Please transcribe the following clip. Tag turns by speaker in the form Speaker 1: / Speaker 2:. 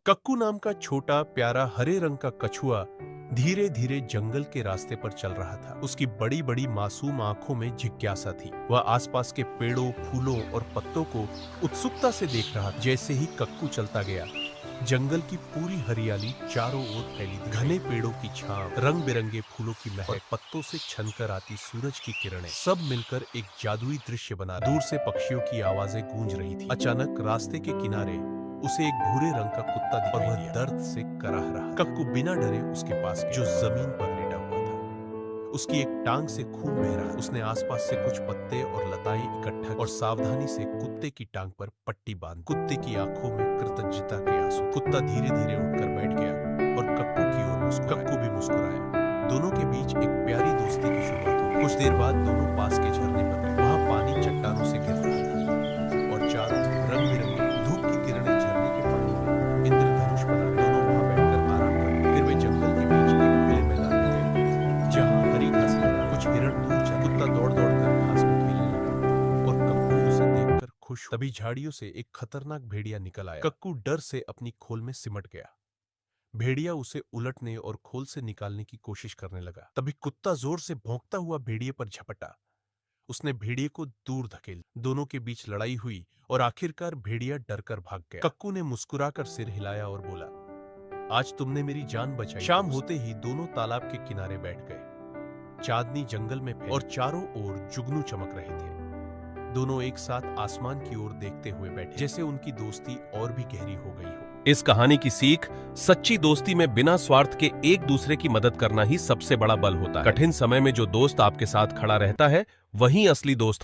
Speaker 1: Cuckoo नाम का छोटा प्यारा हरे रंग का कछुआ धीरे धीरे जंगल के रास्ते पर चल रहा था। उसकी बड़ी बड़ी मासूम आंखों में जिज्ञासा थी। वह आसपास के पेड़ों, फूलों और पत्तों को उत्सुकता से देख रहा था। जैसे ही कक्कू चलता गया, जंगल की पूरी हरियाली चारों ओर फैली थी। घने पेड़ों की छांव, रंग बिरंगे फूलों की महक, पत्तों से छनकर आती सूरज की किरणें, सब मिलकर एक जादुई दृश्य बना रहे। दूर से पक्षियों की आवाजें गूंज रही थी। अचानक रास्ते के किनारे उसे एक भूरे रंग का कुत्ता दिखाई दिया। वह दर्द से कराह रहा। कक्कू बिना डरे उसके पास गया, जो जमीन पर लेटा हुआ था। उसकी एक टांग से खून बह रहा। उसने आसपास से कुछ पत्ते और लताएं इकट्ठा और सावधानी से कुत्ते की टांग पर पट्टी बांध। कुत्ते की आंखों में कृतज्ञता के आंसू। कुत्ता धीरे धीरे उठकर बैठ गया और कक्कू की ओर मुस्कुराया। कक्कू भी मुस्कुराया। दोनों के बीच एक प्यारी दोस्ती की शुरुआत हुई। कुछ देर बाद दोनों पास के झरने पर गए। वहां पानी चट्टानों से गिर रहा था और चारों रंग बिरंगी धूप की किरणें झरने के पानी में इंद्रधनुष बना। दोनों वहां बैठकर आराम कर। फिर वे जंगल के बीच एक खुले मैदान में गए, जहां हरी घास लगा। कुछ हिरण दूर चले। कुत्ता दौड़ दौड़ कर घास में खेलने लगा और कक्कू उसे देखकर खुश। तभी झाड़ियों से एक खतरनाक भेड़िया निकल आया। कक्कू डर से अपनी खोल में सिमट गया। भेड़िया उसे उलटने और खोल से निकालने की कोशिश करने लगा। तभी कुत्ता जोर से भौंकता हुआ भेड़िए पर झपटा। उसने भेड़िए को दूर धकेल। दोनों के बीच लड़ाई हुई और आखिरकार भेड़िया डरकर भाग गया। कक्कू ने मुस्कुराकर सिर हिलाया और बोला, आज तुमने मेरी जान बचाई। शाम होते ही दोनों तालाब के किनारे बैठ गए। चांदनी जंगल में फैली और चारों ओर जुगनू चमक रहे थे। दोनों एक साथ आसमान की ओर देखते हुए बैठे, जैसे उनकी दोस्ती और भी गहरी हो गई हो।
Speaker 2: इस कहानी की सीख, सच्ची दोस्ती में बिना स्वार्थ के एक दूसरे की मदद करना ही सबसे बड़ा बल होता है। कठिन समय में जो दोस्त आपके साथ खड़ा रहता है, वही असली दोस्त